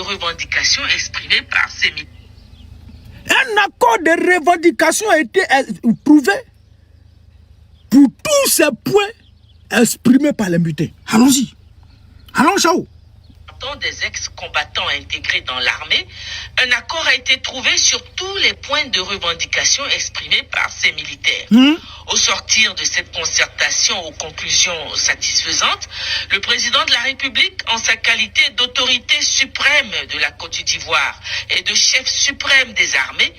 revendications exprimées par ces militaires. Un accord de revendication a été trouvé pour tous ces points exprimés par les militaires. Allons-y. Allons, Chao. Des ex-combattants intégrés dans l'armée, un accord a été trouvé sur tous les points de revendication exprimés par ces militaires. Au sortir de cette concertation aux conclusions satisfaisantes, le président de la République, en sa qualité d'autorité suprême de la Côte d'Ivoire et de chef suprême des armées,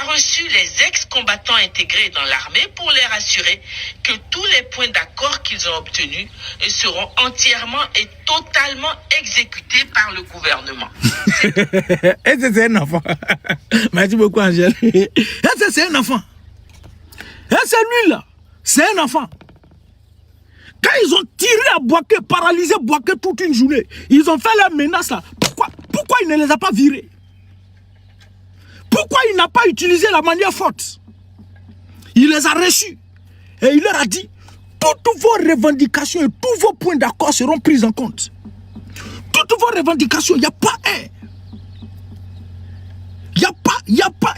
a reçu les ex-combattants intégrés dans l'armée pour les rassurer que tous les points d'accord qu'ils ont obtenus seront entièrement et totalement exécutés par le gouvernement. Et c'est un enfant. Merci beaucoup, Angèle. Et c'est un enfant. Et c'est lui là. C'est un enfant. Quand ils ont tiré à Bouaké, paralysé Bouaké toute une journée, ils ont fait la menace là. Pourquoi il ne les a pas virés? Pourquoi il n'a pas utilisé la manière forte? Il les a reçus. Et il leur a dit, toutes vos revendications et tous vos points d'accord seront pris en compte. Toutes vos revendications, il n'y a pas un. Il n'y a pas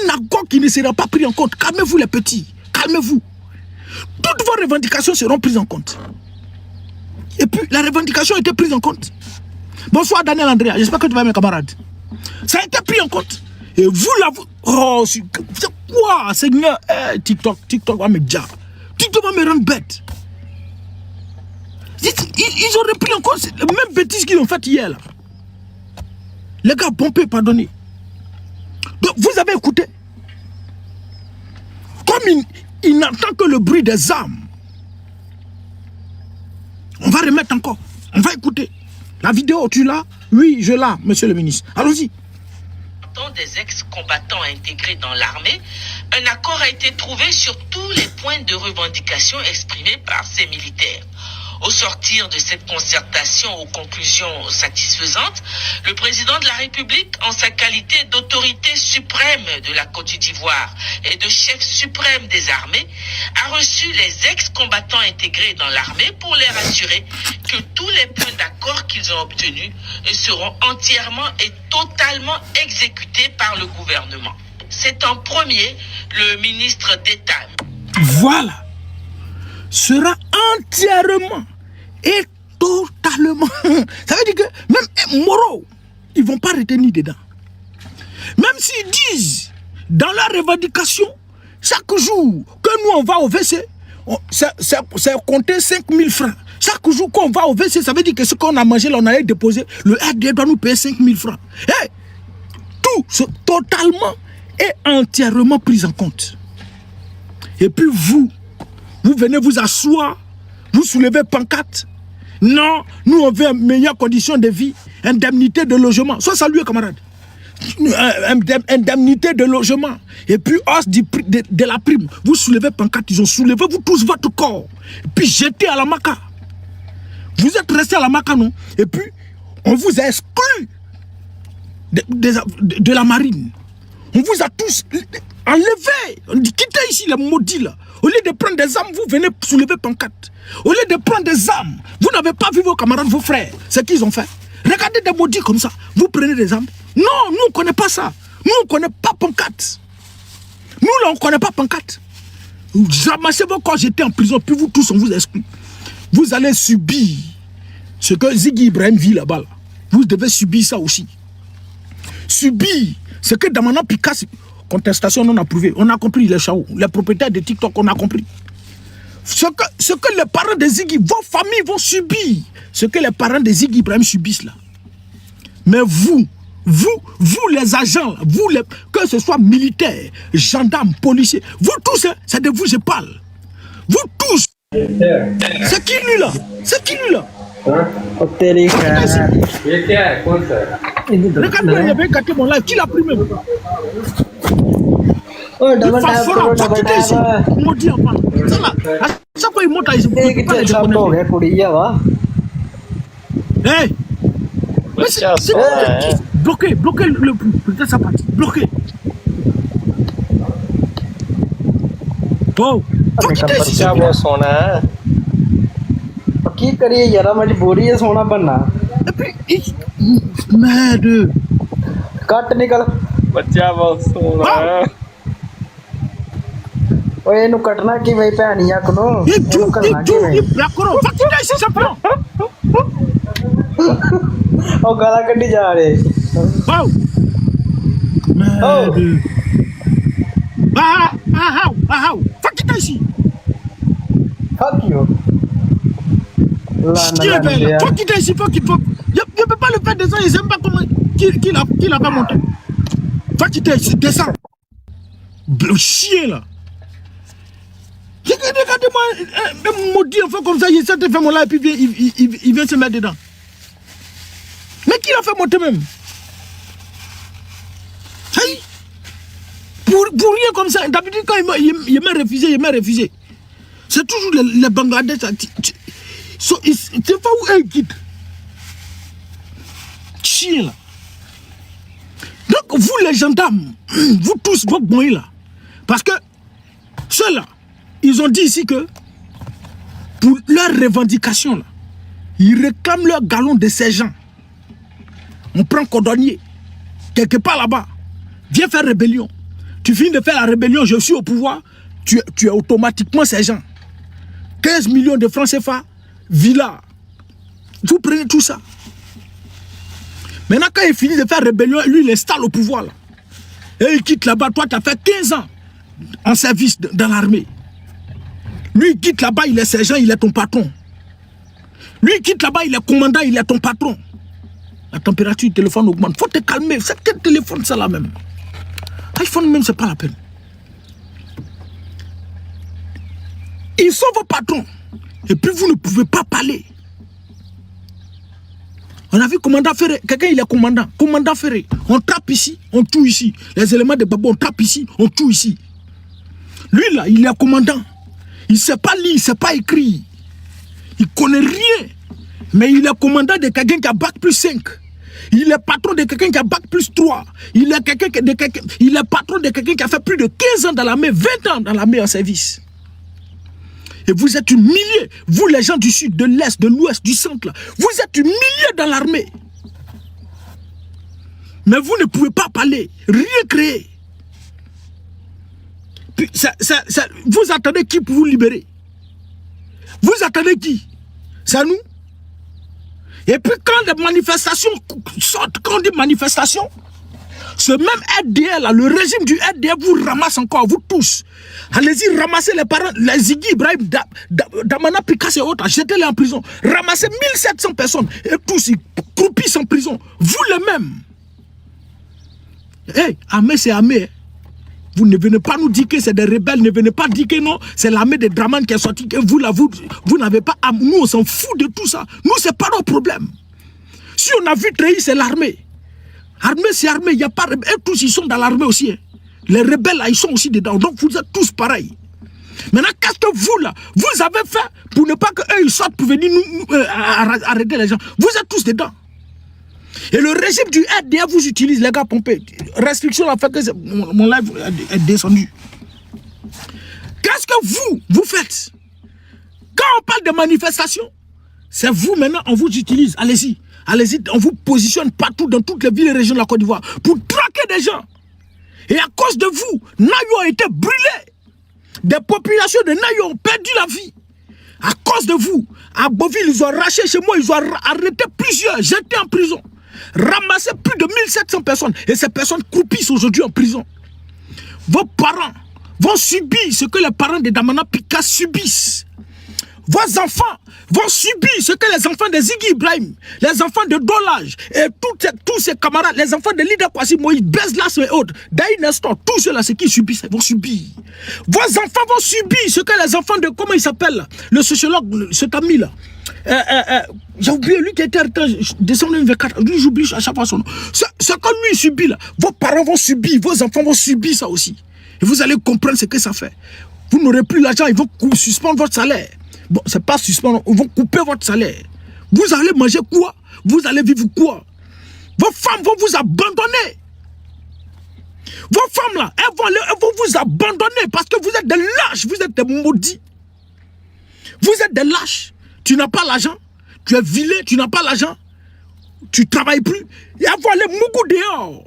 un accord qui ne sera pas pris en compte. Calmez-vous les petits. Calmez-vous. Toutes vos revendications seront prises en compte. Et puis, la revendication a été prise en compte. Bonsoir Daniel Andrea. J'espère que tu vas mes camarades. Ça a été pris en compte. Et vous là, oh, c'est quoi, Seigneur? TikTok va me dire. TikTok va me rendre bête. Ils auraient pris en compte les mêmes bêtises qu'ils ont faites hier. Là. Les gars, pompés, pardonnez. Donc, vous avez écouté. Comme il n'entend que le bruit des armes. On va remettre encore. On va écouter. La vidéo, tu l'as? Oui, je l'ai, monsieur le ministre. Allons-y. Des ex-combattants intégrés dans l'armée, un accord a été trouvé sur tous les points de revendication exprimés par ces militaires. Au sortir de cette concertation aux conclusions satisfaisantes, le président de la République, en sa qualité d'autorité suprême de la Côte d'Ivoire et de chef suprême des armées, a reçu les ex-combattants intégrés dans l'armée pour les rassurer que tous les points d'accord qu'ils ont obtenus seront entièrement et totalement exécutés par le gouvernement. C'est en premier le ministre d'État. Voilà. Sera entièrement et totalement. Ça veut dire que même moraux, ils ne vont pas retenir dedans. Même s'ils disent dans la revendication, chaque jour que nous on va au WC, c'est compter 5 000 francs. Chaque jour qu'on va au WC, ça veut dire que ce qu'on a mangé, là, on allait déposer, le RD doit nous payer 5 000 francs. Et tout, c'est totalement et entièrement pris en compte. Et puis vous venez vous asseoir, vous soulevez pancarte. Non, nous on veut une meilleure condition de vie, indemnité de logement. Sois salué, camarade. Indemnité de logement. Et puis hausse de la prime. Vous soulevez pancarte, ils ont soulevé vous tous votre corps. Et puis jetez à la maca. Vous êtes resté à la maca, non? Et puis, on vous a exclu de la marine. On vous a tous enlevé. On dit quittez ici les maudits là. Au lieu de prendre des armes, vous venez soulever pancarte. Au lieu de prendre des armes, vous n'avez pas vu vos camarades, vos frères. C'est qu'ils ont fait. Regardez des maudits comme ça. Vous prenez des armes. Non, nous on ne connaît pas ça. Nous on ne connaît pas pancarte. Nous là on ne connaît pas pancarte. Vous ramassez vos corps, j'étais en prison, puis vous tous on vous exclut. Vous allez subir ce que Ziggy Ibrahim vit là-bas. Là. Vous devez subir ça aussi. Subir ce que Damana Picasso, contestation non approuvée. On a compris les chaos, les propriétaires de TikTok, on a compris. Ce que les parents de Ziggy, vos familles vont subir. Ce que les parents de Ziggy Ibrahim subissent là. Mais vous les agents, là, que ce soit militaires, gendarmes, policiers, vous tous, c'est de vous je parle. Vous tous. C'est qui lui là? C'est qui lui là? Regardez, il avait gâté mon live. Qui l'a pris même? Oh, Il va fort, va quitter ici. Maudit enfant. Ça là, à chaque fois il monte à ici. Hey! C'est bloqué le peut-être sa partie. Bloqué. Oh! Va quitter ici. की करिए यार मजबूरी है सोना बनना Et puis, Merde. ਕੱਟ ਨਿਕਲ ਬੱਚਾ ਬਹੁਤ ਸੋਹਣਾ ਓਏ ਇਹਨੂੰ ਕੱਟਣਾ ਕਿਵੇਂ ਭੈਣੀ ਅੱਖ ਨੂੰ Il ਇਹਨੂੰ joue, ਕਰਨਾ il joue, ਕਿਵੇਂ il blackro. Va quitter ici, champion. ਉਹ ਗਾਲਾਂ ਕੱਢੀ ਜਾ ਰਹੇ Wow. Merde. Ah. Va quitter ici. ਫੱਕ you Chien belle. Faut quitter ici, faut qu'il faut. Je peux pas le faire descendre, je sais pas comment. Qui l'a pas monté. Va quitter ici, descends. Le chien là. Regardez-moi, un maudit enfant comme ça, il essaie de faire mon là et puis il vient se mettre dedans. Mais qui l'a fait monter même? Hey. Pour rien comme ça. D'habitude, quand il m'a refusé. C'est toujours les Bangladais. C'est pas où eux quittent. Chien là. Donc vous les gendarmes, vous tous, vos boys là. Parce que ceux-là, ils ont dit ici que pour leur revendication là, ils réclament leur galon de sergent. On prend cordonnier, quelque part là-bas, viens faire rébellion. Tu finis de faire la rébellion, je suis au pouvoir, tu es automatiquement sergent. 15 millions de francs CFA, villa. Vous prenez tout ça. Maintenant, quand il finit de faire rébellion, lui, il installe au pouvoir là. Et il quitte là-bas. Toi, tu as fait 15 ans en service dans l'armée. Lui, il quitte là-bas, il est sergent, il est ton patron. Lui, il quitte là-bas, il est commandant, il est ton patron. La température du téléphone augmente. Faut te calmer. C'est quel téléphone ça là même? iPhone même, c'est pas la peine. Ils sont vos patrons. Et puis vous ne pouvez pas parler. On a vu commandant Ferré. Quelqu'un, il est commandant. Commandant Ferré. On tape ici, on tue ici. Les éléments de Babo, on tape ici, on tue ici. Lui là, il est commandant. Il ne sait pas lire, il ne sait pas écrire. Il ne connaît rien. Mais il est commandant de quelqu'un qui a bac plus 5. Il est patron de quelqu'un qui a bac plus 3. Il est patron de quelqu'un qui a fait plus de 15 ans dans l'armée, 20 ans dans l'armée en service. Et vous êtes une millier, vous les gens du sud, de l'est, de l'ouest, du centre, là, vous êtes une millier dans l'armée. Mais vous ne pouvez pas parler, rien créer. Puis vous attendez qui pour vous libérer? Vous attendez qui? C'est à nous. Et puis quand les manifestations sortent, quand on dit manifestations, ce même RDL, là, le régime du RDL vous ramasse encore, vous tous. Allez-y, ramassez les parents, les Ziggy, Ibrahim, Damana, Picasso et autres, jetez-les en prison. Ramassez 1700 personnes et tous, ils croupissent en prison. Vous les mêmes. Hey, armée, c'est armée. Vous ne venez pas nous dire que c'est des rebelles, ne venez pas dire que non, c'est l'armée de Draman qui est sortie, que vous là, vous n'avez pas... Nous, on s'en fout de tout ça. Nous, c'est pas notre problème. Si on a vu trahir, c'est l'armée. Armée, c'est armée, il n'y a pas... Et tous, ils sont dans l'armée aussi. Hein. Les rebelles, là, ils sont aussi dedans. Donc, vous êtes tous pareils. Maintenant, qu'est-ce que vous, là, vous avez fait pour ne pas qu'eux, ils sortent pour venir arrêter les gens? Vous êtes tous dedans. Et le régime du RDA vous utilise, les gars, pompés. Restriction a fait que mon live est descendu. Qu'est-ce que vous faites? Quand on parle de manifestation, c'est vous maintenant, on vous utilise. Allez-y, allez-y, on vous positionne partout dans toutes les villes et régions de la Côte d'Ivoire pour traquer des gens. Et à cause de vous, Nayo a été brûlé. Des populations de Nayo ont perdu la vie. À cause de vous, à Boville, ils ont arraché chez moi, ils ont arrêté plusieurs, jetés en prison. Ramassé plus de 1700 personnes. Et ces personnes croupissent aujourd'hui en prison. Vos parents vont subir ce que les parents de Damana Pika subissent. Vos enfants vont subir ce que les enfants de Ziggy Ibrahim, les enfants de Dolage et tous ces camarades, les enfants de Lida Kwasi Moïse, Bezlas et autres, Nestor, tous ceux-là, ce qu'ils subissent, ils vont subir. Vos enfants vont subir ce que les enfants de, comment il s'appelle, le sociologue, cet ami-là, j'ai oublié, lui qui était descendu V4, lui j'oublie à chaque fois son nom. Ce que lui subit là, vos parents vont subir, vos enfants vont subir ça aussi. Et vous allez comprendre ce que ça fait. Vous n'aurez plus l'argent, ils vont suspendre votre salaire. Bon, c'est pas suspendre, ils vont couper votre salaire. Vous allez manger quoi? Vous allez vivre quoi? Vos femmes vont vous abandonner. Vos femmes là, elles vont vous abandonner parce que vous êtes des lâches, vous êtes des maudits. Vous êtes des lâches. Tu n'as pas l'argent, tu es vilé, tu n'as pas l'argent. tu ne travailles plus, et avoir les mougous dehors.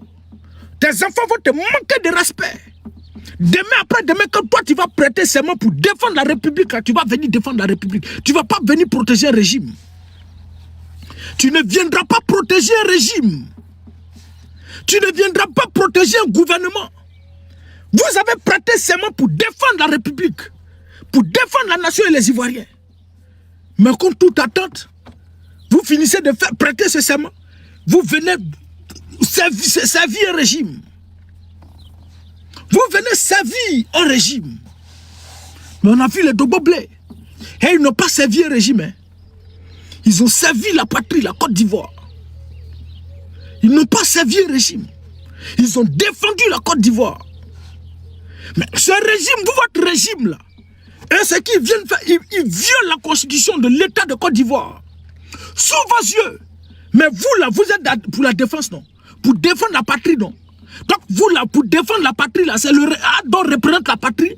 Tes enfants vont te manquer de respect. Demain, après-demain, quand toi tu vas prêter serment pour défendre la République, là, tu vas venir défendre la République. Tu ne vas pas venir protéger un régime. Tu ne viendras pas protéger un régime. Tu ne viendras pas protéger un gouvernement. Vous avez prêté serment pour défendre la République, pour défendre la nation et les Ivoiriens. Mais contre toute attente, vous finissez de faire prêter ce serment. Vous venez servir un régime. Vous venez servir un régime. Mais on a vu les Dogoblés. Et ils n'ont pas servi un régime. Hein. Ils ont servi la patrie, la Côte d'Ivoire. Ils n'ont pas servi un régime. Ils ont défendu la Côte d'Ivoire. Mais ce régime, votre régime là, et ce qu'ils viennent faire, ils violent la constitution de l'État de Côte d'Ivoire. Sous vos yeux. Mais vous là, vous êtes pour la défense, non? Pour défendre la patrie, non? Donc vous là, pour défendre la patrie, là, c'est le dont représente la patrie.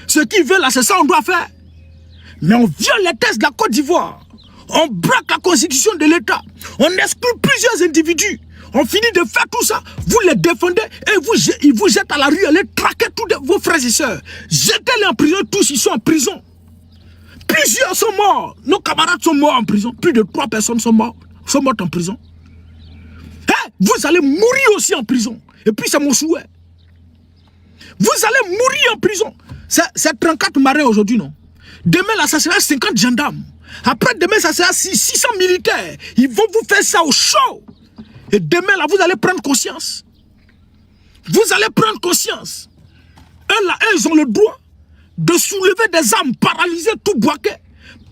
Ce qu'ils veulent là, c'est ça qu'on doit faire. Mais on viole les textes de la Côte d'Ivoire. On braque la constitution de l'État. On exclut plusieurs individus. On finit de faire tout ça. Vous les défendez et ils vous jettent à la rue. Allez traquer tous vos frères et sœurs. Jetez-les en prison. Tous, ils sont en prison. Plusieurs sont morts. Nos camarades sont morts en prison. Plus de 3 personnes sont mortes en prison. Hey, vous allez mourir aussi en prison. Et puis c'est mon souhait. Vous allez mourir en prison. C'est 34 marins aujourd'hui, non? Demain, là, ça sera 50 gendarmes. Après, demain, ça sera 600 militaires. Ils vont vous faire ça au chaud. Et demain, là, vous allez prendre conscience. Vous allez prendre conscience. Eux, là, ils ont le droit de soulever des armes, paralyser tout Bouaké,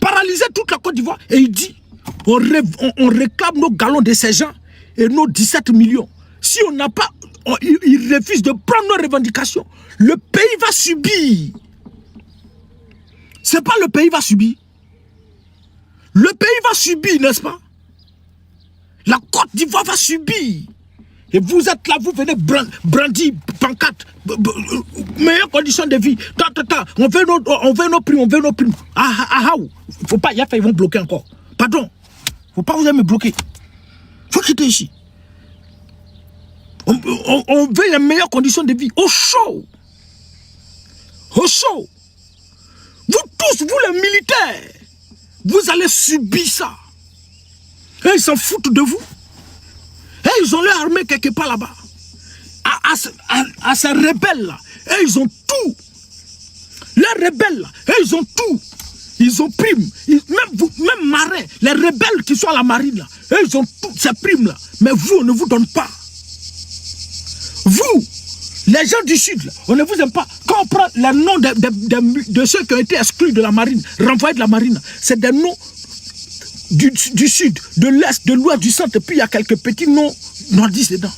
paralyser toute la Côte d'Ivoire. Et il dit, on réclame nos galons de ces gens et nos 17 millions. Si on n'a pas, ils refusent de prendre nos revendications. Le pays va subir. C'est pas le pays va subir. Le pays va subir, n'est-ce pas? La Côte d'Ivoire va subir. Et vous êtes là, vous venez brandir, pancarte, meilleures conditions de vie. On veut nos primes, faut pas, ils vont bloquer encore. Pardon, faut pas vous me bloquer. Faut quitter ici. On veut les meilleures conditions de vie. Au chaud. Au chaud. Vous tous, vous les militaires, vous allez subir ça. Et ils s'en foutent de vous. Et ils ont leur armée quelque part là-bas. À ces rebelles-là. Et ils ont tout. Les rebelles-là. Et ils ont tout. Ils ont prime. Même marins. Les rebelles qui sont à la marine là. Et ils ont toutes ces primes-là. Mais vous, on ne vous donne pas. Vous, les gens du Sud, là, on ne vous aime pas. Quand on prend les noms de ceux qui ont été exclus de la marine, renvoyés de la marine, c'est des noms du Sud, de l'Est, de l'Ouest, du Centre, et puis il y a quelques petits noms nordistes dedans.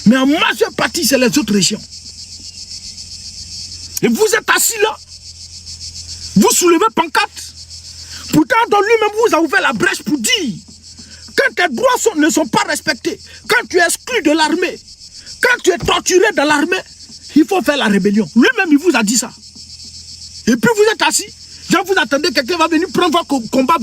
Mais en majeure partie, c'est les autres régions. Et vous êtes assis là, vous soulevez pancarte. Pourtant, dans lui-même, vous a ouvert la brèche pour dire, quand tes droits ne sont pas respectés, quand tu es exclu de l'armée, quand tu es torturé dans l'armée, il faut faire la rébellion. Lui-même, il vous a dit ça. Et puis vous êtes assis. Genre vous attendez, quelqu'un va venir prendre votre combat.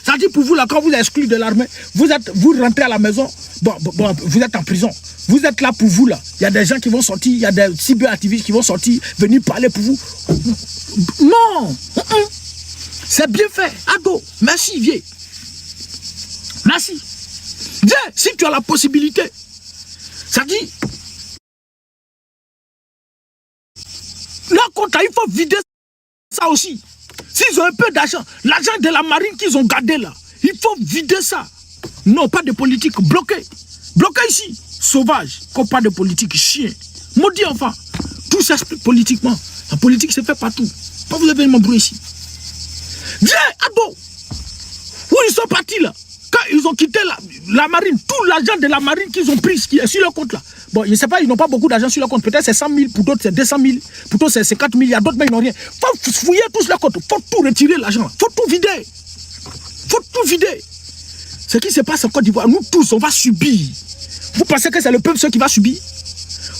Ça dit pour vous, là, quand vous êtes exclu de l'armée, vous rentrez à la maison, vous êtes en prison. Vous êtes là pour vous, là. Il y a des gens qui vont sortir, il y a des cyberactivistes qui vont sortir, venir parler pour vous. Non. C'est bien fait. Ado, merci, vieux. Merci. Viens, si tu as la possibilité. Ça dit, là, compte, il faut vider ça aussi. S'ils ont un peu d'argent, l'argent de la marine qu'ils ont gardé là, il faut vider ça. Non, pas de politique, bloqué. Bloqué ici. Sauvage, comme pas de politique, chien. Maudit enfant. Tout s'explique politiquement. La politique se fait partout. Pas vous avez m'embrouiller ici. Viens, ado. Où ils sont partis là? Quand ils ont quitté la marine, tout l'argent de la marine qu'ils ont pris, qui est sur leur compte là. Bon, je ne sais pas, ils n'ont pas beaucoup d'argent sur leur compte. Peut-être c'est 100 000, pour d'autres c'est 200 000, pour d'autres c'est 50 000, il y a d'autres mais ils n'ont rien. Il faut fouiller tous leur compte, il faut tout retirer l'argent, il faut tout vider. Il faut tout vider. Ce qui se passe en Côte d'Ivoire, nous tous, on va subir. Vous pensez que c'est le peuple seul qui va subir?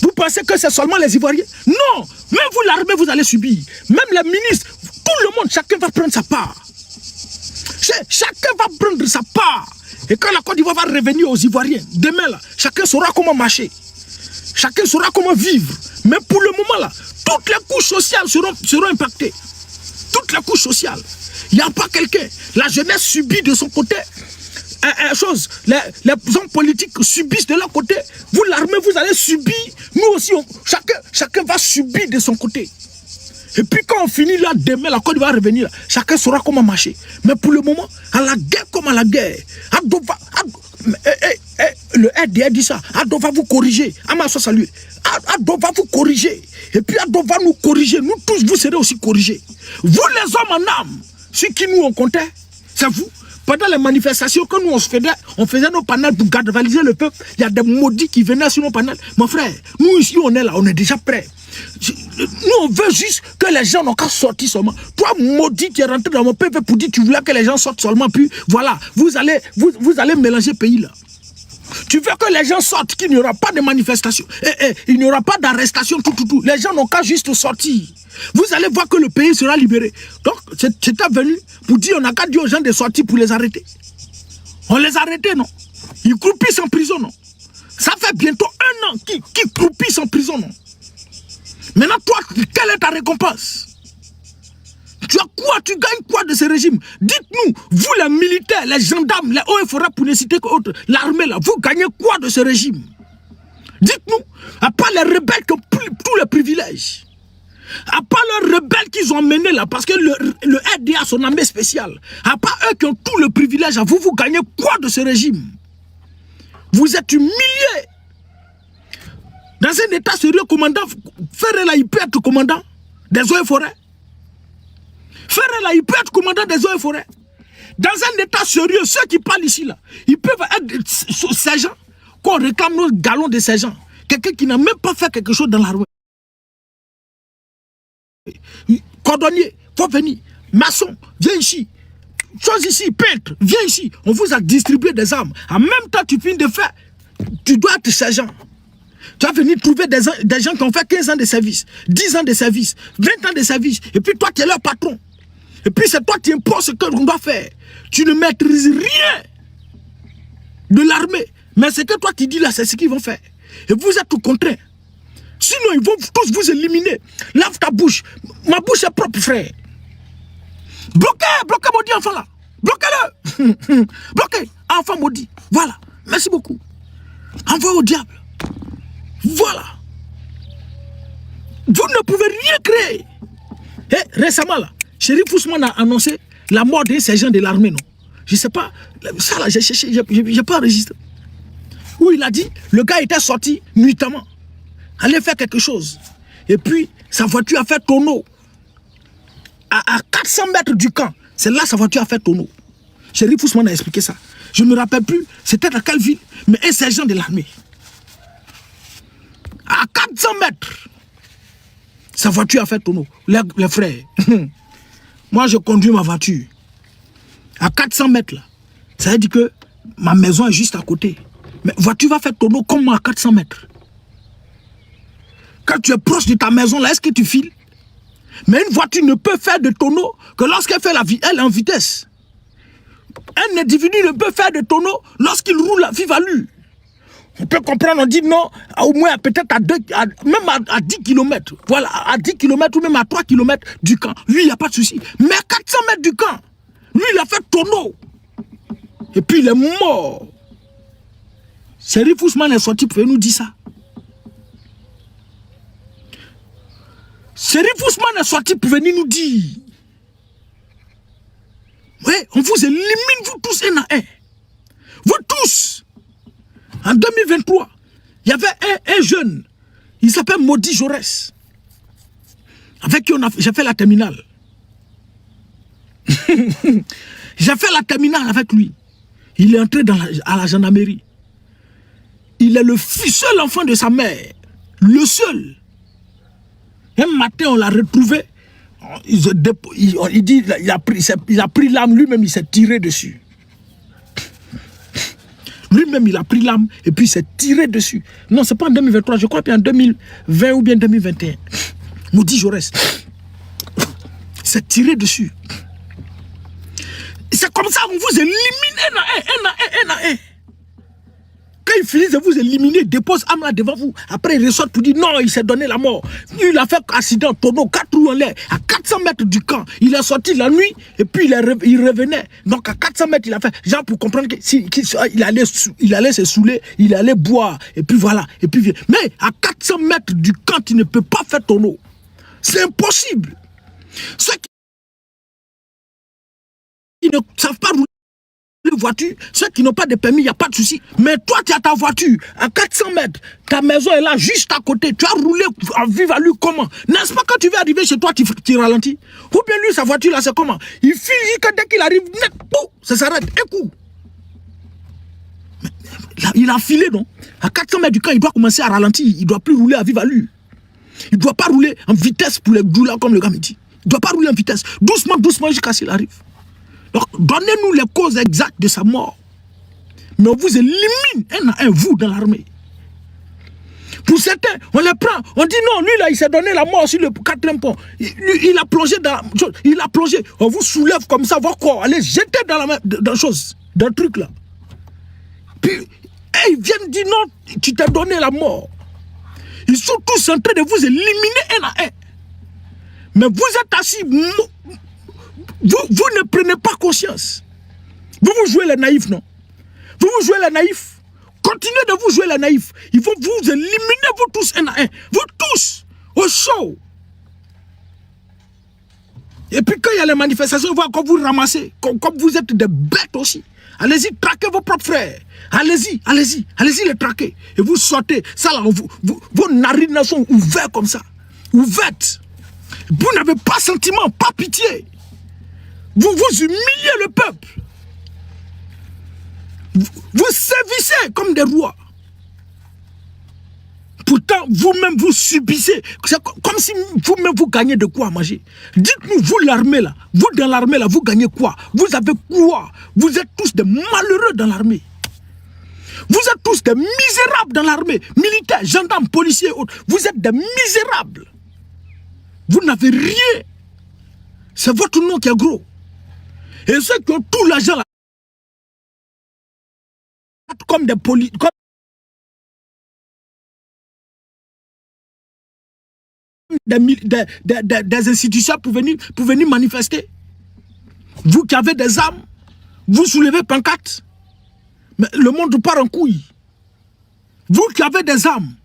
Vous pensez que c'est seulement les Ivoiriens? Non, même vous l'armée, vous allez subir. Même les ministres, tout le monde, chacun va prendre sa part. Chacun va prendre sa part. Et quand la Côte d'Ivoire va revenir aux Ivoiriens, demain là, chacun saura comment marcher. Chacun saura comment vivre. Mais pour le moment là, toutes les couches sociales seront impactées. Toutes les couches sociales. Il n'y a pas quelqu'un. La jeunesse subit de son côté. Les hommes politiques subissent de leur côté. Vous, l'armée, vous allez subir. Nous aussi, chacun va subir de son côté. Et puis quand on finit là, demain, la Côte va revenir là, chacun saura comment marcher. Mais pour le moment, à la guerre comme à la guerre, le RDA dit ça, Ado va vous corriger. Amasso salut. Ado va vous corriger. Et puis Ado va nous corriger. Nous tous, vous serez aussi corrigés. Vous les hommes en âme, ceux qui nous ont compté, c'est vous. Pendant les manifestations que nous on faisait nos panels pour galvaniser le peuple, il y a des maudits qui venaient sur nos panels. Mon frère, nous ici on est là, on est déjà prêts. Nous on veut juste que les gens n'ont qu'à sortir seulement. Toi maudit qui est rentré dans mon PV pour dire que tu voulais que les gens sortent seulement, puis voilà, vous allez mélanger le pays là. Tu veux que les gens sortent, qu'il n'y aura pas de manifestation, il n'y aura pas d'arrestation, tout. Les gens n'ont qu'à juste sortir. Vous allez voir que le pays sera libéré. Donc, c'était venu pour dire, on n'a qu'à dire aux gens de sortir pour les arrêter. On les a arrêtés, non? Ils croupissent en prison, non? Ça fait bientôt 1 an qu'ils croupissent en prison, non? Maintenant, toi, quelle est ta récompense? Tu as quoi? Tu gagnes quoi de ce régime? Dites-nous, vous les militaires, les gendarmes, les hauts et forêts, pour ne citer qu'autre, l'armée là, vous gagnez quoi de ce régime? Dites-nous, à part les rebelles qui ont tous les privilèges, à part les rebelles qu'ils ont emmenés là, parce que le RDA a son armée spéciale, à part eux qui ont tout le privilège, vous gagnez quoi de ce régime? Vous êtes humiliés. Dans un état sérieux, commandant, Ferré il peut être commandant des eaux et forêts. Ferré il peut être commandant des eaux et forêts. Dans un état sérieux, ceux qui parlent ici là, ils peuvent être sergents, qu'on réclame nos galons de sergents. Quelqu'un qui n'a même pas fait quelque chose dans l'armée. Cordonnier, faut venir. Maçon, viens ici. Chose ici, peintre, viens ici. On vous a distribué des armes. En même temps, tu finis de faire, tu dois être sergent. Tu vas venir trouver des gens qui ont fait 15 ans de service, 10 ans de service, 20 ans de service. Et puis toi, tu es leur patron. Et puis c'est toi qui imposes ce qu'on doit faire. Tu ne maîtrises rien de l'armée. Mais c'est que toi qui dis là, c'est ce qu'ils vont faire. Et vous êtes tout contraint. Sinon, ils vont tous vous éliminer. Lave ta bouche. Ma bouche est propre, frère. Bloquez maudit enfant là. Bloquez-le. Bloquez. Enfant maudit. Voilà. Merci beaucoup. Envoie au diable. Voilà. Vous ne pouvez rien créer. Et récemment là, Chérif Ousmane a annoncé la mort d'un sergent de l'armée, non? Je sais pas. Ça là, j'ai cherché, j'ai pas enregistré. Où il a dit, le gars était sorti nuitamment. Allait faire quelque chose. Et puis, sa voiture a fait tonneau. À 400 mètres du camp. C'est là sa voiture a fait tonneau. Chérif Ousmane a expliqué ça. Je ne me rappelle plus, c'était dans quelle ville, mais un sergent de l'armée. À 400 mètres, sa voiture a fait tonneau. Les frères, moi je conduis ma voiture. À 400 mètres là, ça veut dire que ma maison est juste à côté. Mais la voiture va faire tonneau comme moi à 400 mètres. Quand tu es proche de ta maison là, est-ce que tu files? Mais une voiture ne peut faire de tonneau que lorsqu'elle fait elle est en vitesse. Un individu ne peut faire de tonneau lorsqu'il roule à vive allure. On peut comprendre, on dit non, au moins peut-être même à 10 km. Voilà, à 10 km ou même à 3 km du camp. Lui, il n'y a pas de souci. Mais à 400 mètres du camp, lui, il a fait tonneau. Et puis il est mort. Chérif Ousmane est sorti pour nous dire ça. Chérif Ousmane est sorti pour venir nous dire. Oui, on vous élimine, vous tous un à un. Vous tous. En 2023, il y avait un jeune, il s'appelle Maudit Jaurès, avec qui j'ai fait la terminale. J'ai fait la terminale avec lui. Il est entré à la gendarmerie. Il est le seul enfant de sa mère. Le seul. Un matin, on l'a retrouvé. Il dit il a pris l'arme, lui-même, il s'est tiré dessus. Lui-même, il a pris l'arme et puis il s'est tiré dessus. Non, c'est pas en 2023, je crois que c'est en 2020 ou bien 2021. Maudit Jaurès. Il s'est tiré dessus. C'est comme ça qu'on vous élimine un à un. Quand ils finissent de vous éliminer, ils déposent Amla devant vous. Après, ils ressortent pour dire non, il s'est donné la mort. Il a fait accident, tonneau, 4 roues en l'air, à 400 mètres du camp. Il est sorti la nuit et puis il revenait. Donc à 400 mètres, il a fait, genre pour comprendre qu'il allait se saouler, il allait boire. Et puis voilà. Et puis, mais à 400 mètres du camp, tu ne peux pas faire tonneau. C'est impossible. Ceux qui ne savent pas rouler voiture, ceux qui n'ont pas de permis, il n'y a pas de souci. Mais toi, tu as ta voiture à 400 mètres, ta maison est là, juste à côté. Tu as roulé en vive allure comment? N'est-ce pas quand tu veux arriver chez toi, tu ralentis? Ou bien lui, sa voiture là, c'est comment? Il finit que dès qu'il arrive, net, ça s'arrête, un coup. Il a filé, non? À 400 mètres du camp, il doit commencer à ralentir. Il ne doit plus rouler à vive allure. Il ne doit pas rouler en vitesse pour les douleurs, comme le gars me dit. Il ne doit pas rouler en vitesse. Doucement, doucement, jusqu'à ce qu'il arrive. Donc, donnez-nous les causes exactes de sa mort. Mais on vous élimine un à un, vous, dans l'armée. Pour certains, on les prend. On dit non, lui là, il s'est donné la mort sur le 4e pont. Il a plongé dans... Il a plongé. On vous soulève comme ça, voir quoi? Allez, jeter dans la main, dans le truc là. Puis, ils viennent dire non, tu t'es donné la mort. Ils sont tous en train de vous éliminer un à un. Mais vous êtes assis... Vous ne prenez pas conscience. Vous jouez les naïfs, non? Vous jouez les naïfs. Continuez de vous jouer les naïfs. Ils vont vous éliminer, vous tous, un à un. Vous tous, au show. Et puis quand il y a les manifestations, ils vont encore vous ramasser. Comme vous êtes des bêtes aussi. Allez-y, traquez vos propres frères. Allez-y, allez-y, allez-y les traquer. Et vous sortez. Ça là, vos narines sont ouvertes comme ça. Ouvertes. Vous n'avez pas sentiment, pas pitié. Vous humiliez le peuple. Vous sévissez comme des rois. Pourtant, vous-même, vous subissez. C'est comme si vous-même, vous gagnez de quoi à manger. Dites-nous, vous, l'armée, là, vous, dans l'armée, là, vous gagnez quoi? Vous avez quoi? Vous êtes tous des malheureux dans l'armée. Vous êtes tous des misérables dans l'armée. Militaires, gendarmes, policiers, autres. Vous êtes des misérables. Vous n'avez rien. C'est votre nom qui est gros. Et ceux qui ont tout l'argent là, comme des des institutions pour venir manifester. Vous qui avez des armes, vous soulevez pancarte. Mais le monde part en couille. Vous qui avez des armes,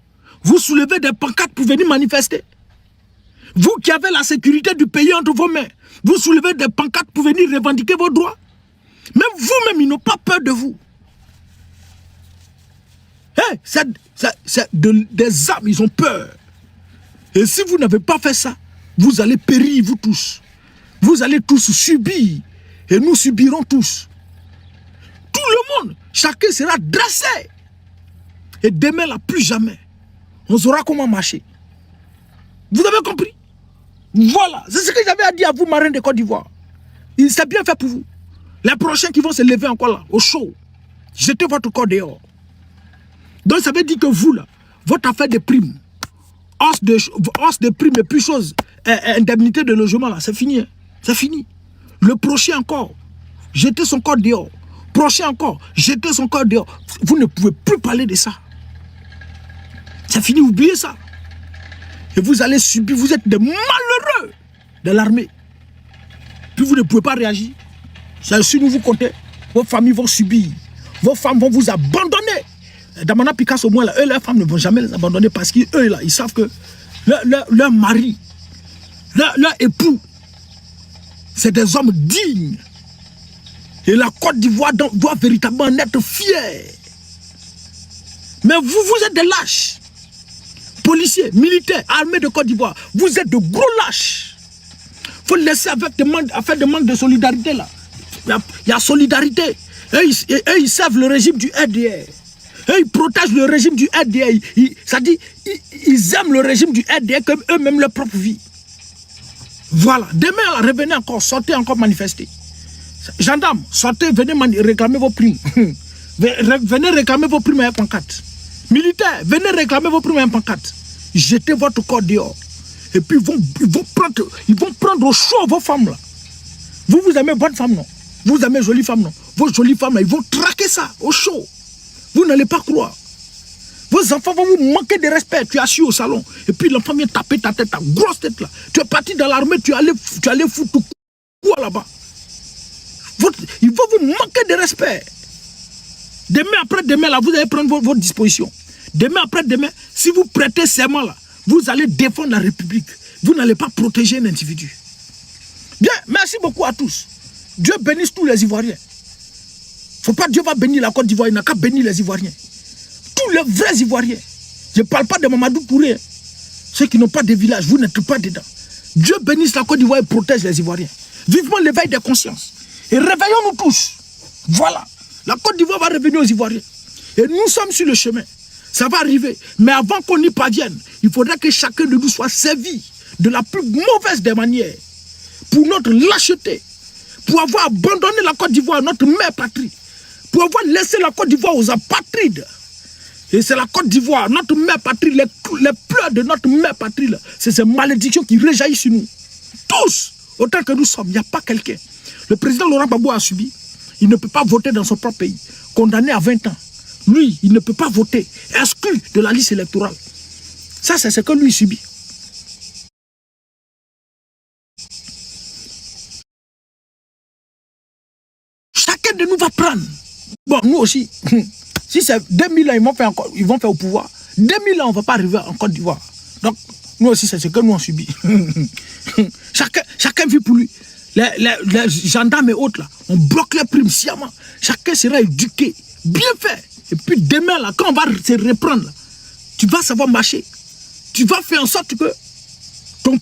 vous soulevez des pancartes pour venir manifester. Vous qui avez la sécurité du pays entre vos mains, vous soulevez des pancartes pour venir revendiquer vos droits. Même vous-même, ils n'ont pas peur de vous. Hey, c'est des armes, ils ont peur. Et si vous n'avez pas fait ça, vous allez périr, vous tous. Vous allez tous subir. Et nous subirons tous. Tout le monde, chacun sera dressé. Et demain, là, plus jamais, on saura comment marcher. Vous avez compris? Voilà, c'est ce que j'avais à dire à vous, marins de Côte d'Ivoire. Il s'est bien fait pour vous. Les prochains qui vont se lever encore là, au chaud, jetez votre corps dehors. Donc ça veut dire que vous, là, votre affaire de primes, hausse de primes et plus chose, indemnité de logement, là, c'est fini. Hein? C'est fini. Le prochain encore, jetez son corps dehors. Prochain encore, jetez son corps dehors. Vous ne pouvez plus parler de ça. C'est fini, oubliez ça. Et vous allez subir, vous êtes des malheureux de l'armée. Puis vous ne pouvez pas réagir. Si nous vous comptez, vos familles vont subir. Vos femmes vont vous abandonner. Damana Picasso, au moins, là, eux, leurs femmes ne vont jamais les abandonner parce qu'eux, là, ils savent que leur mari, leur époux, c'est des hommes dignes. Et la Côte d'Ivoire doit véritablement en être fière. Mais vous êtes des lâches. Policiers, militaires, armées de Côte d'Ivoire, vous êtes de gros lâches. Il faut laisser avec des manques de solidarité là. Il y a solidarité. Eux, ils servent le régime du RDR. Eux, ils protègent le régime du RDR. Ça dit, ils aiment le régime du RDR comme eux-mêmes leur propre vie. Voilà. Demain, revenez encore, sortez encore manifester. Gendarmes, sortez, venez réclamer vos primes. Venez réclamer vos primes à pancarte. Militaires, venez réclamer vos primes à pancarte. Jetez votre corps dehors. Et puis ils vont prendre au chaud vos femmes là. Vous aimez votre femme, non? Vous aimez jolies femmes, non? Vos jolies femmes, là, ils vont traquer ça au chaud. Vous n'allez pas croire. Vos enfants vont vous manquer de respect. Tu es assis au salon. Et puis l'enfant vient taper ta tête, ta grosse tête là. Tu es parti dans l'armée, tu allais foutre quoi là-bas. Ils vont vous manquer de respect. Demain après demain, là, vous allez prendre votre disposition. Demain après demain, si vous prêtez serment là, vous allez défendre la République. Vous n'allez pas protéger un individu. Bien, merci beaucoup à tous. Dieu bénisse tous les Ivoiriens. Faut pas Dieu va bénir la Côte d'Ivoire, il n'a qu'à bénir les Ivoiriens. Tous les vrais Ivoiriens. Je ne parle pas de Mamadou Touré. Ceux qui n'ont pas de village, vous n'êtes pas dedans. Dieu bénisse la Côte d'Ivoire et protège les Ivoiriens. Vivement l'éveil des consciences. Et réveillons-nous tous. Voilà. La Côte d'Ivoire va revenir aux Ivoiriens. Et nous sommes sur le chemin. Ça va arriver. Mais avant qu'on y parvienne, il faudra que chacun de nous soit servi de la plus mauvaise des manières. Pour notre lâcheté. Pour avoir abandonné la Côte d'Ivoire, notre mère patrie. Pour avoir laissé la Côte d'Ivoire aux apatrides. Et c'est la Côte d'Ivoire, notre mère patrie, les pleurs de notre mère patrie, c'est ces malédictions qui réjaillissent sur nous. Tous, autant que nous sommes, il n'y a pas quelqu'un. Le président Laurent Gbagbo a subi. Il ne peut pas voter dans son propre pays. Condamné à 20 ans. Lui, il ne peut pas voter. Exclu de la liste électorale. Ça, c'est ce que lui subit. Chacun de nous va prendre. Bon, nous aussi. Si c'est 2000 ans, ils vont faire au pouvoir. 2000 ans, on ne va pas arriver en Côte d'Ivoire. Donc, nous aussi, c'est ce que nous on subit. Chacun vit pour lui. Les gendarmes et autres, là, on bloque les primes sciemment. Chacun sera éduqué, bien fait. Et puis demain, là, quand on va se reprendre, là, tu vas savoir marcher. Tu vas faire en sorte que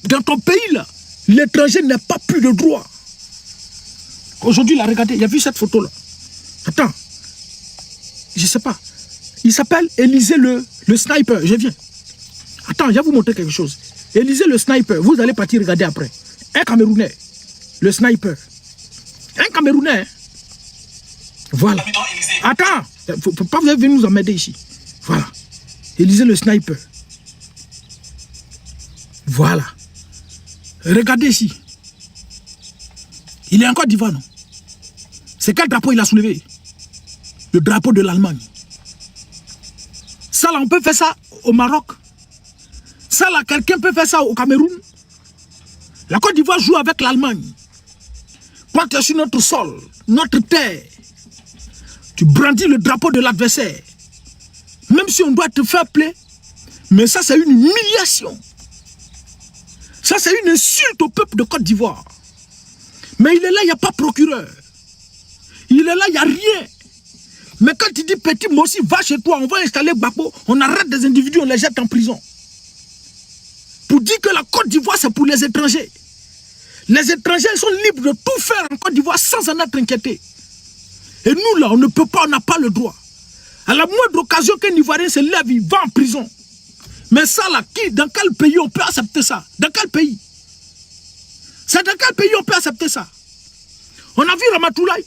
dans ton pays, là, l'étranger n'a pas plus de droit. Aujourd'hui, là, regardez, il y a vu cette photo-là. Attends. Je ne sais pas. Il s'appelle Élysée le sniper. Je viens. Attends, je vais vous montrer quelque chose. Élysée le sniper. Vous allez partir regarder après. Un Camerounais. Le sniper. Un Camerounais. Hein? Voilà. Attends. Faut pas vous venir nous emmerder ici. Voilà. Élysée le sniper. Voilà. Regardez ici. Il est en Côte d'Ivoire, non? C'est quel drapeau il a soulevé? Le drapeau de l'Allemagne. Ça là, on peut faire ça au Maroc. Ça là, quelqu'un peut faire ça au Cameroun. La Côte d'Ivoire joue avec l'Allemagne. Quand tu es sur notre sol, notre terre, tu brandis le drapeau de l'adversaire. Même si on doit te faire plaisir, mais ça c'est une humiliation. Ça c'est une insulte au peuple de Côte d'Ivoire. Mais il est là, il n'y a pas procureur. Il est là, il n'y a rien. Mais quand tu dis petit, moi aussi, va chez toi, on va installer Gbagbo, on arrête des individus, on les jette en prison. Pour dire que la Côte d'Ivoire, c'est pour les étrangers. Les étrangers sont libres de tout faire en Côte d'Ivoire sans en être inquiétés. Et nous, là, on ne peut pas, on n'a pas le droit. À la moindre occasion qu'un Ivoirien se lève, il va en prison. Mais ça, là, dans quel pays on peut accepter ça? Dans quel pays? C'est dans quel pays on peut accepter ça? On a vu Ramatoulaye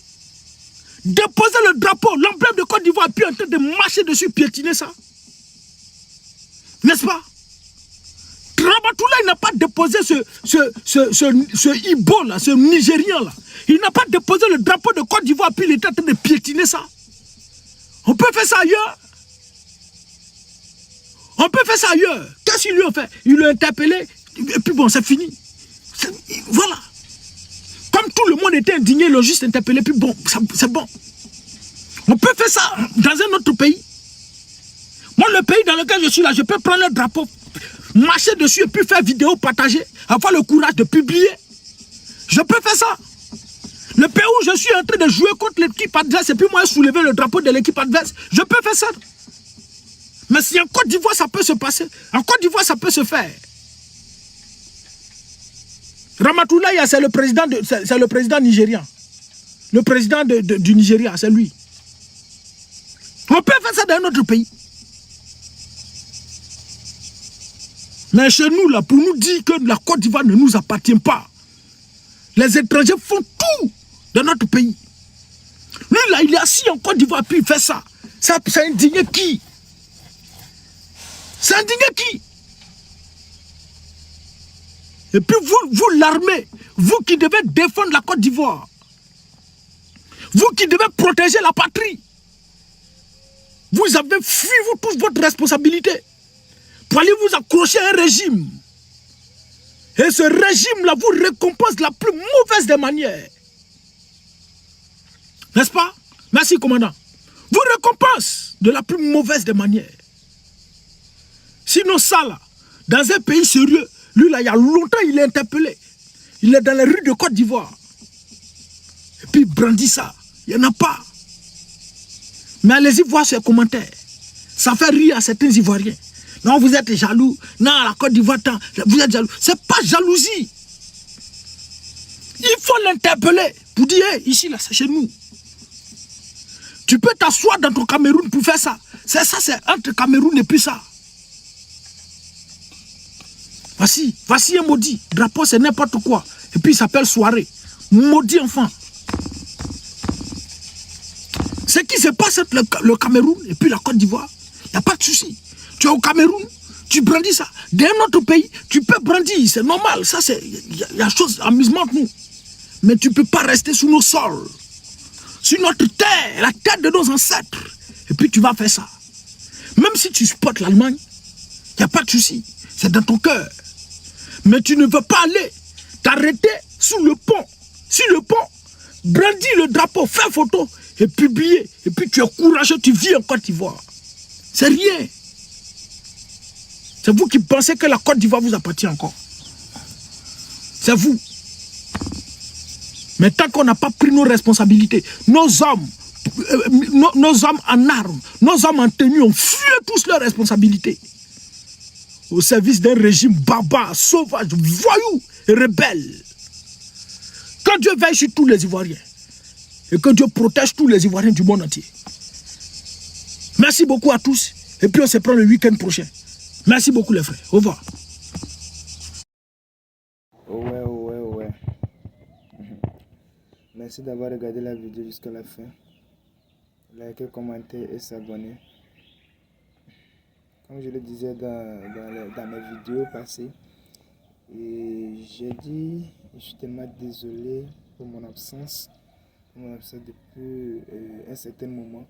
déposer le drapeau, l'emblème de Côte d'Ivoire, puis en train de marcher dessus, piétiner ça. N'est-ce pas? Ramatoulaye n'a pas déposé ce Ibo là, ce Nigérian là. Il n'a pas déposé le drapeau de Côte d'Ivoire, puis il est en train de piétiner ça. On peut faire ça ailleurs. On peut faire ça ailleurs. Qu'est-ce qu'il lui a fait? Il l'a interpellé, et puis bon, c'est fini. Voilà. Comme tout le monde était indigné, ils l'ont juste interpellé, puis bon, c'est bon. On peut faire ça dans un autre pays. Moi, le pays dans lequel je suis là, je peux prendre le drapeau, marcher dessus et puis faire vidéo, partager, avoir le courage de publier. Je peux faire ça. Le pays où je suis en train de jouer contre l'équipe adverse et puis moi soulever le drapeau de l'équipe adverse, je peux faire ça. Mais si en Côte d'Ivoire ça peut se passer, en Côte d'Ivoire ça peut se faire. Ramatoulaye, c'est le président nigérian. Le président du Nigeria, c'est lui. On peut faire ça dans un autre pays. Mais chez nous, là, pour nous dire que la Côte d'Ivoire ne nous appartient pas, les étrangers font tout dans notre pays. Lui, là, il est assis en Côte d'Ivoire, puis il fait ça. Ça indigné qui? C'est indigné qui? Et puis vous l'armée, vous qui devez défendre la Côte d'Ivoire, Vous qui devez protéger la patrie. Vous avez fui, vous, tous votre responsabilité. Pour aller vous accrocher à un régime. Et ce régime-là vous récompense de la plus mauvaise des manières. N'est-ce pas? Merci, commandant. Vous récompense de la plus mauvaise des manières. Sinon ça là, dans un pays sérieux, lui là, il y a longtemps, il est interpellé. Il est dans les rues de Côte d'Ivoire. Et puis il brandit ça. Il n'y en a pas. Mais allez-y voir ces commentaires. Ça fait rire à certains Ivoiriens. Non, vous êtes jaloux. Non, la Côte d'Ivoire, vous êtes jaloux. C'est pas jalousie. Il faut l'interpeller pour dire, hey, ici, là, c'est chez nous. Tu peux t'asseoir dans ton Cameroun pour faire ça. C'est ça, c'est entre Cameroun et puis ça. Voici un maudit. Drapeau, c'est n'importe quoi. Et puis il s'appelle soirée. Maudit enfant. Ce qui se passe entre le Cameroun et puis la Côte d'Ivoire, il n'y a pas de souci. Tu es au Cameroun, tu brandis ça. Dans un autre pays, tu peux brandir, c'est normal. Ça, c'est, il y a chose amusante, nous. Mais tu ne peux pas rester sous nos sols. Sur notre terre, la terre de nos ancêtres. Et puis tu vas faire ça. Même si tu supportes l'Allemagne, il n'y a pas de souci. C'est dans ton cœur. Mais tu ne veux pas aller t'arrêter sous le pont. Sur le pont, brandir le drapeau, faire photo et publier. Et puis tu es courageux, tu vis en Côte d'Ivoire. C'est rien. C'est vous qui pensez que la Côte d'Ivoire vous appartient encore. C'est vous. Mais tant qu'on n'a pas pris nos responsabilités, nos hommes en armes, nos hommes en tenue ont fui tous leurs responsabilités. Au service d'un régime barbare, sauvage, voyou et rebelle. Que Dieu veille sur tous les Ivoiriens. Et que Dieu protège tous les Ivoiriens du monde entier. Merci beaucoup à tous. Et puis on se prend le week-end prochain. Merci beaucoup les frères. Au revoir. Ouais. Merci d'avoir regardé la vidéo jusqu'à la fin. Likez, commentez et s'abonner. Comme je le disais dans mes vidéos passées, j'ai dit, je suis tellement désolé pour mon absence depuis un certain moment.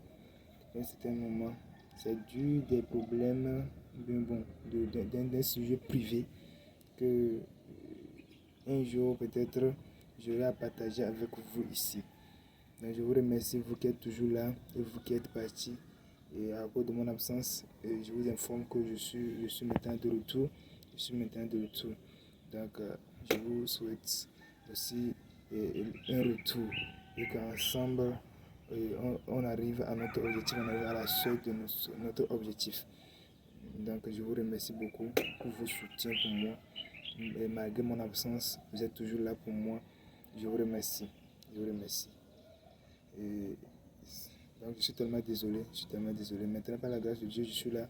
C'est dû des problèmes d'un sujet privé que un jour peut-être j'aurai à partager avec vous ici. Donc, je vous remercie, vous qui êtes toujours là et vous qui êtes partis. Et à cause de mon absence, je vous informe que je suis maintenant de retour. Donc, je vous souhaite aussi un retour et qu'ensemble, on arrive à notre objectif, on arrive à la suite de notre objectif. Donc, je vous remercie beaucoup pour vos soutiens pour moi. Et malgré mon absence, vous êtes toujours là pour moi. Je vous remercie. Et donc je suis tellement désolé. Maintenant, par la grâce de Dieu, je suis là.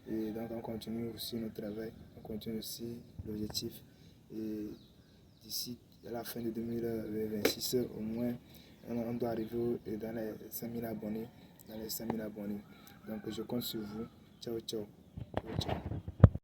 Et donc on continue aussi notre travail, on continue aussi l'objectif. Et d'ici à la fin de 2026, au moins, on doit arriver dans les 5000 abonnés. Donc je compte sur vous. Ciao.